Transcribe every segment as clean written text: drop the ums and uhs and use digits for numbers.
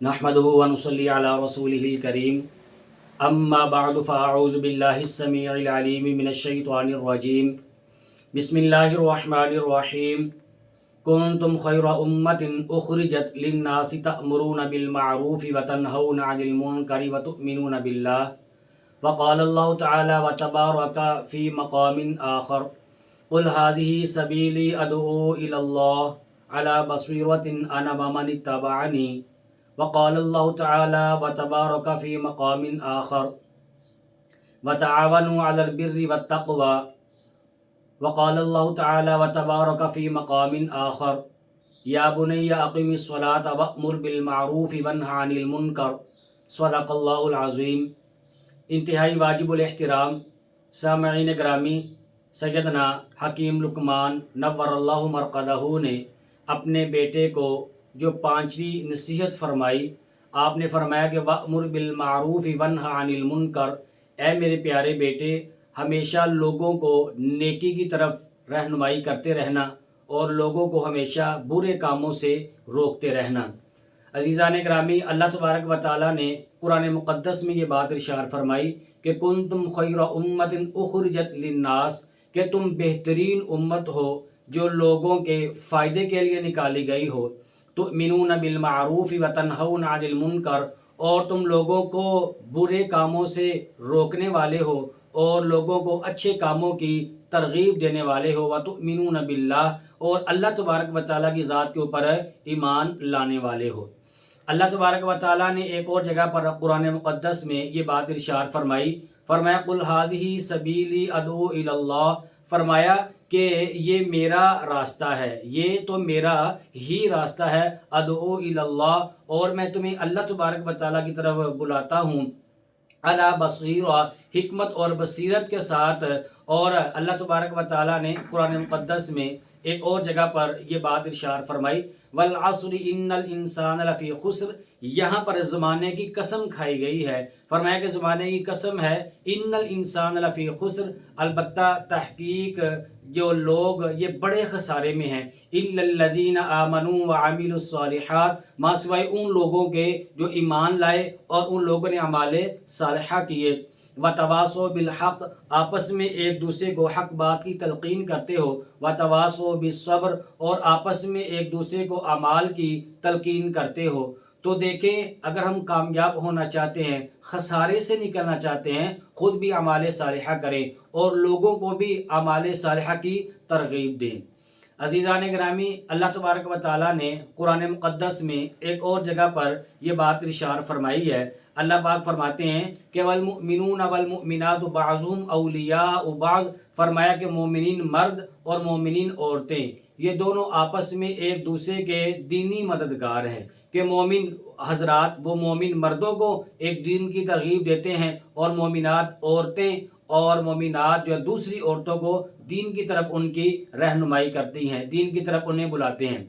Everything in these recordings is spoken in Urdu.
نحمده ونصلي على رسوله الكريم اما بعد فاعوذ بالله السميع العليم من الشيطان الرجيم بسم الله الرحمن الرحيم كنتم خير أمة أخرجت للناس تأمرون بالمعروف وتنهون عن المنكر وتؤمنون بالله وقال الله تعالى وتبارك في مقام آخر قل هذه سبيلي أدعو إلى الله على بصيرة أنا ومن اتبعني وقال الله تعالى وتبارك في مقام آخر وتعاونوا على البر والتقوى وقال الله تعالى وتبارك في مقام آخر يا بني أقم الصلاة وأمر بالمعروف وانه عن المنكر صدق اللہ العظیم۔ انتہائی واجب الاحترام سامعین گرامی، سیدنا حکیم لقمان نور اللہ مرقدہ نے اپنے بیٹے کو جو 5ویں نصیحت فرمائی، آپ نے فرمایا کہ وَأْمُرْ بِالْمَعْرُوفِ وَانْهَ عَنِ الْمُنْكَرِ، اے میرے پیارے بیٹے، ہمیشہ لوگوں کو نیکی کی طرف رہنمائی کرتے رہنا اور لوگوں کو ہمیشہ برے کاموں سے روکتے رہنا۔ عزیزان گرامی، اللہ تبارک و تعالیٰ نے قرآن مقدس میں یہ بات ارشاد فرمائی کہ کنتم خیر امت اخرجت للناس، کہ تم بہترین امت ہو جو لوگوں کے فائدے کے لیے نکالی گئی ہو، تؤمنون بالمعروف وتنہون عن المنکر، اور تم لوگوں کو برے کاموں سے روکنے والے ہو اور لوگوں کو اچھے کاموں کی ترغیب دینے والے ہو، وتؤمنون باللہ، اور اللہ تبارک و تعالیٰ کی ذات کے اوپر ایمان لانے والے ہو۔ اللہ تبارک و تعالیٰ نے ایک اور جگہ پر قرآن مقدس میں یہ بات ارشاد فرمائی، فرمایا قل ھذہ سبیلی ادعو الی اللہ، فرمایا کہ یہ میرا راستہ ہے، یہ تو میرا ہی راستہ ہے، ادعو الی اللہ، اور میں تمہیں اللہ تبارک و تعالیٰ کی طرف بلاتا ہوں، علی بصیرہ، حکمت اور بصیرت کے ساتھ۔ اور اللہ تبارک و تعالیٰ نے قرآن مقدس میں ایک اور جگہ پر یہ بات ارشاد فرمائی، والعصر ان الانسان لفی خسر، یہاں پر زمانے کی قسم کھائی گئی ہے، فرمایا کہ زمانے کی قسم ہے، ان الانسان لفی خسر، البتہ تحقیق جو لوگ یہ بڑے خسارے میں ہیں، الا الذین آمنوا وعملوا الصالحات، ما سوائے ان لوگوں کے جو ایمان لائے اور ان لوگوں نے اعمال صالحہ کیے، وتواصوا بالحق، آپس میں ایک دوسرے کو حق بات کی تلقین کرتے ہو، وتواصوا بالصبر، اور آپس میں ایک دوسرے کو اعمال کی تلقین کرتے ہو۔ تو دیکھیں، اگر ہم کامیاب ہونا چاہتے ہیں، خسارے سے نکلنا چاہتے ہیں، خود بھی اعمال صالحہ کریں اور لوگوں کو بھی اعمال صالحہ کی ترغیب دیں۔ عزیزان گرامی، اللہ تبارک و تعالیٰ نے قرآن مقدس میں ایک اور جگہ پر یہ بات ارشاد فرمائی ہے۔ اللہ پاک فرماتے ہیں کہ والمؤمنون والمؤمنات بعضهم اولیاء بعض، فرمایا کہ مومنین مرد اور مومنین عورتیں یہ دونوں آپس میں ایک دوسرے کے دینی مددگار ہیں، کہ مومن حضرات وہ مومن مردوں کو ایک دین کی ترغیب دیتے ہیں، اور مومنات عورتیں اور مومنات جو دوسری عورتوں کو دین کی طرف ان کی رہنمائی کرتی ہیں، دین کی طرف انہیں بلاتے ہیں۔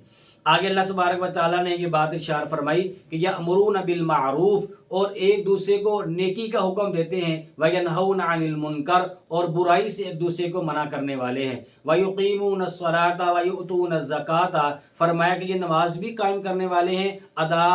آگے اللہ تبارک و تعالیٰ نے یہ بات ارشاد فرمائی کہ یأمرون بالمعروف، اور ایک دوسرے کو نیکی کا حکم دیتے ہیں، وینہون عن المنکر، اور برائی سے ایک دوسرے کو منع کرنے والے ہیں، ویقیمون الصلاۃ ویؤتون الزکاۃ، فرمایا کہ یہ نماز بھی قائم کرنے والے ہیں، ادا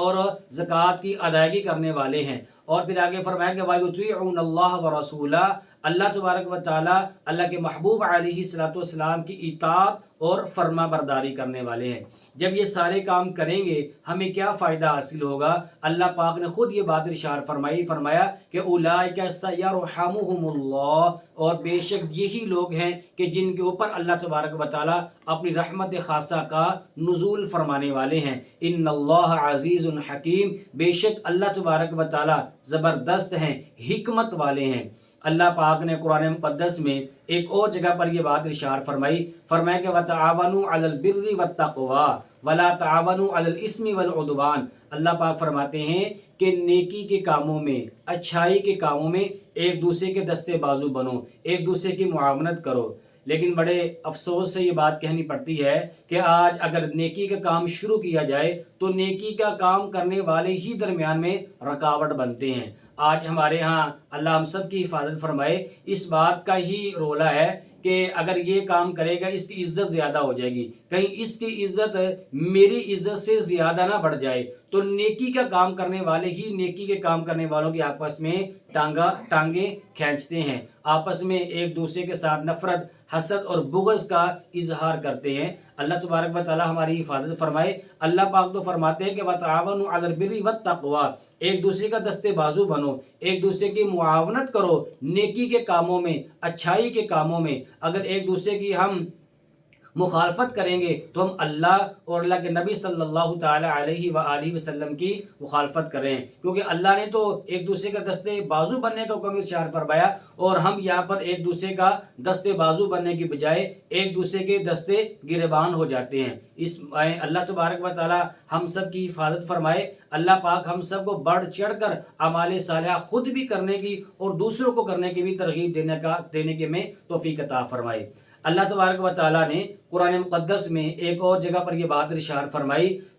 اور زکوٰۃ کی ادائیگی کرنے والے ہیں۔ اور پھر آگے فرمایا کہ وَيُطِيعُونَ اللَّهَ وَرَسُولَهُ، اللہ تبارک و تعالیٰ اللہ کے محبوب علیہ الصلوۃ والسلام کی اطاعت اور فرما برداری کرنے والے ہیں۔ جب یہ سارے کام کریں گے ہمیں کیا فائدہ حاصل ہوگا؟ اللہ پاک نے خود یہ بات ارشاد فرمایا کہ اولئک سیرحمہم اللہ، اور بے شک یہی لوگ ہیں کہ جن کے اوپر اللہ تبارک و تعالیٰ اپنی رحمت خاصہ کا نزول فرمانے والے ہیں۔ ان اللہ عزیز حکیم، بے شک اللہ تبارک و تعالیٰ زبردست ہیں، حکمت والے ہیں۔ اللہ پاک نے قرآن مقدس میں ایک اور جگہ پر یہ بات ارشاد فرمایا کہ وَتَعَاوَنُوا عَلَى الْبِرِّ وَالتَّقْوَى وَلَا تَعَاوَنُوا عَلَى الْإِثْمِ وَالْعُدْوَانِ، اللہ پاک فرماتے ہیں کہ نیکی کے کاموں میں، اچھائی کے کاموں میں ایک دوسرے کے دستے بازو بنو، ایک دوسرے کی معاونت کرو۔ لیکن بڑے افسوس سے یہ بات کہنی پڑتی ہے کہ آج اگر نیکی کا کام شروع کیا جائے تو نیکی کا کام کرنے والے ہی درمیان میں رکاوٹ بنتے ہیں۔ آج ہمارے ہاں اللہ ہم سب کی حفاظت فرمائے، اس بات کا ہی رولا ہے کہ اگر یہ کام کرے گا اس کی عزت زیادہ ہو جائے گی، کہیں اس کی عزت میری عزت سے زیادہ نہ بڑھ جائے، تو نیکی کا کام کرنے والے ہی نیکی کے کام کرنے والوں کی آپس میں ٹانگیں کھینچتے ہیں، آپس میں ایک دوسرے کے ساتھ نفرت، حسد اور بغض کا اظہار کرتے ہیں۔ اللہ تبارک و تعالی ہماری حفاظت فرمائے۔ اللہ پاک تو فرماتے ہیں کہ وَتَعَاوَنُوا عَلَى الْبِرِّ وَالتَّقْوَىٰ، ایک دوسرے کا دستے بازو بنو، ایک دوسرے کی معاونت کرو نیکی کے کاموں میں، اچھائی کے کاموں میں۔ اگر ایک دوسرے کی ہم مخالفت کریں گے تو ہم اللہ اور اللہ کے نبی صلی اللہ تعالی علیہ وآلہ وسلم کی مخالفت کریں، کیونکہ اللہ نے تو ایک دوسرے کا دستے بازو بننے کا حکم ارشاد فرمایا، اور ہم یہاں پر ایک دوسرے کا دستے بازو بننے کی بجائے ایک دوسرے کے دستے گریبان ہو جاتے ہیں۔ اس اللہ تبارک و تعالی ہم سب کی حفاظت فرمائے۔ اللہ پاک ہم سب کو بڑھ چڑھ کر اعمال صالحہ خود بھی کرنے کی اور دوسروں کو کرنے کی بھی ترغیب دینے کے میں توفیق عطا فرمائے۔ اللہ تبارک و تعالیٰ نے قرآن مقدس میں ایک اور جگہ پر یہ بات ارشاد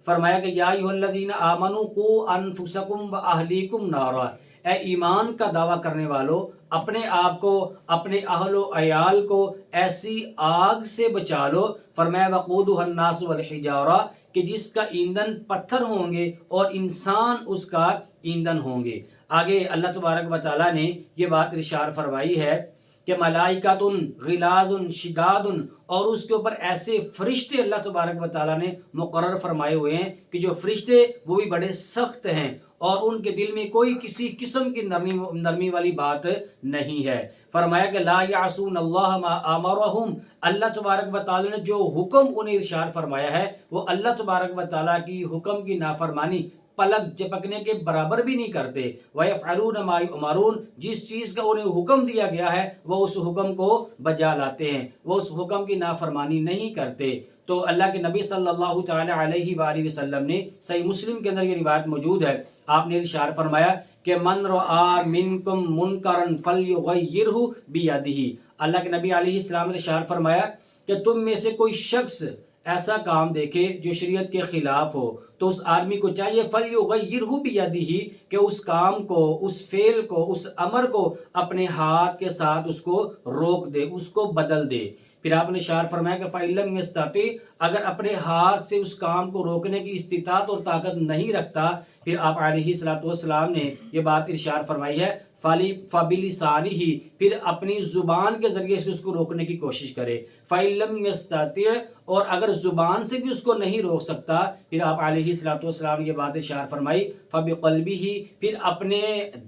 فرمایا کہ یا ایھا الذین آمنوا قوا انفسکم واہلیکم نارا، اے ایمان کا دعویٰ کرنے والو، اپنے آپ کو، اپنے اہل و عیال کو ایسی آگ سے بچا لو۔ فرمایا وقودھا الناس والحجارہ، کہ جس کا ایندھن پتھر ہوں گے اور انسان اس کا ایندھن ہوں گے۔ آگے اللہ تبارک و تعالیٰ نے یہ بات ارشاد فرمائی ہے کہ ملائکۃ غلاظ شداد، اور اس کے اوپر ایسے فرشتے اللہ تبارک و تعالیٰ نے مقرر فرمائے ہوئے ہیں کہ جو فرشتے وہ بھی بڑے سخت ہیں، اور ان کے دل میں کوئی کسی قسم کی نرمی والی بات نہیں ہے۔ فرمایا کہ لا یعصون اللہ ما امرہم، اللہ تبارک و تعالیٰ نے جو حکم انہیں ارشاد فرمایا ہے وہ اللہ تبارک و تعالیٰ کی حکم کی نافرمانی پلک جھپکنے کے برابر بھی نہیں کرتے۔ وَيَفْعَلُونَ مَا يُؤْمَرُونَ، جس چیز کا انہیں حکم دیا گیا ہے وہ اس حکم کو بجا لاتے ہیں، وہ اس حکم کی نافرمانی نہیں کرتے۔ تو اللہ کے نبی صلی اللہ تعالی علیہ وآلہ وسلم نے صحیح مسلم کے اندر یہ روایت موجود ہے، آپ نے ارشاد فرمایا کہ من رأى منکم منکرا فلیغیرہ بیدہ، اللہ کے نبی علیہ السلام نے ارشاد فرمایا کہ تم میں سے کوئی شخص ایسا کام دیکھے جو شریعت کے خلاف ہو تو اس آدمی کو چاہیے فلیغیرہ بیدہ کہ اس کام کو، اس فعل کو، اس امر کو اپنے ہاتھ کے ساتھ اس کو روک دے، اس کو بدل دے۔ پھر آپ نے ارشاد فرمایا کہ فَإِن لَّمْ يَسْتَطِعْ، اگر اپنے ہاتھ سے اس کام کو روکنے کی استطاعت اور طاقت نہیں رکھتا، پھر آپ علیہ السلام نے یہ بات ارشاد فرمائی ہے فَبِلِسَانِهِ، پھر اپنی زبان کے ذریعے سے اس کو روکنے کی کوشش کرے۔ فَإِن لَّمْ يَسْتَطِعْ، اور اگر زبان سے بھی اس کو نہیں روک سکتا، پھر آپ علیہ السلام نے یہ بات ارشاد فرمائی فَبِقَلْبِهِ، پھر اپنے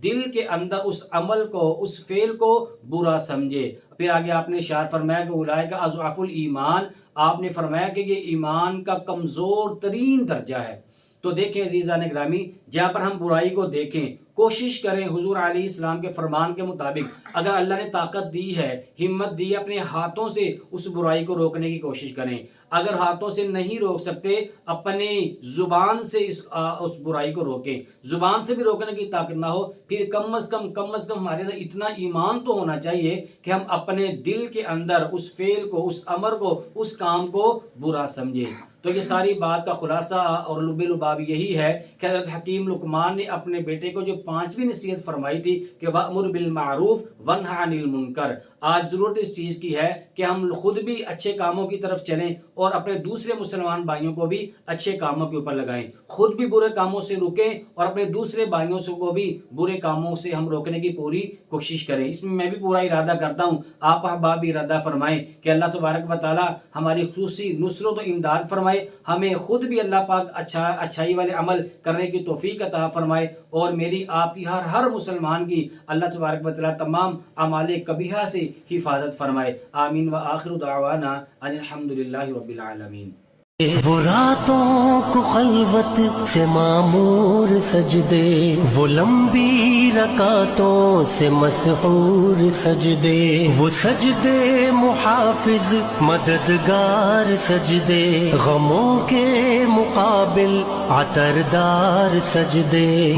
دل کے اندر اس عمل کو، اس فعل کو برا سمجھے۔ پھر آگے آپ نے ارشاد فرمایا کہ اولئک اضعف الایمان، آپ نے فرمایا کہ یہ ایمان کا کمزور ترین درجہ ہے۔ تو دیکھیں عزیزان گرامی، جہاں پر ہم برائی کو دیکھیں، کوشش کریں حضور علیہ السلام کے فرمان کے مطابق، اگر اللہ نے طاقت دی ہے، ہمت دی ہے، اپنے ہاتھوں سے اس برائی کو روکنے کی کوشش کریں۔ اگر ہاتھوں سے نہیں روک سکتے، اپنے زبان سے اس برائی کو روکیں۔ زبان سے بھی روکنے کی طاقت نہ ہو، پھر کم از کم ہمارے اندر اتنا ایمان تو ہونا چاہیے کہ ہم اپنے دل کے اندر اس فعل کو، اس امر کو، اس کام کو برا سمجھیں۔ تو یہ ساری بات کا خلاصہ اور لب لباب یہی ہے کہ حضرت حکیم لقمان نے اپنے بیٹے کو جو 5ویں نصیحت فرمائی تھی کہ وَأْمُرْ بِالْمَعْرُوفِ وَانْهَ عَنِ الْمُنْكَرِ، آج ضرورت اس چیز کی ہے کہ ہم خود بھی اچھے کاموں کی طرف چلیں اور اپنے دوسرے مسلمان بھائیوں کو بھی اچھے کاموں کے اوپر لگائیں، خود بھی برے کاموں سے رکیں اور اپنے دوسرے بھائیوں کو بھی برے کاموں سے ہم روکنے کی پوری کوشش کریں۔ اس میں بھی پورا ارادہ کرتا ہوں، آپ احباب بھی ارادہ فرمائیں کہ اللہ تبارک و تعالی ہماری خصوصی نصرت و امداد فرمائے، ہمیں خود بھی اللہ پاک اچھائی والے عمل کرنے کی توفیق عطا فرمائے، اور میری آپ کی ہر مسلمان کی اللہ تبارک و تعالی تمام اعمال قبیحہ سے حفاظت فرمائے۔ آمین وآخر دعوانا ان الحمدللہ رب العالمین۔ وہ راتوں کو خلوت سے معمور سجدے، وہ لمبی رکعتوں سے مسحور سجدے، وہ سجدے محافظ مددگار سجدے، غموں کے مقابل عطردار سجدے۔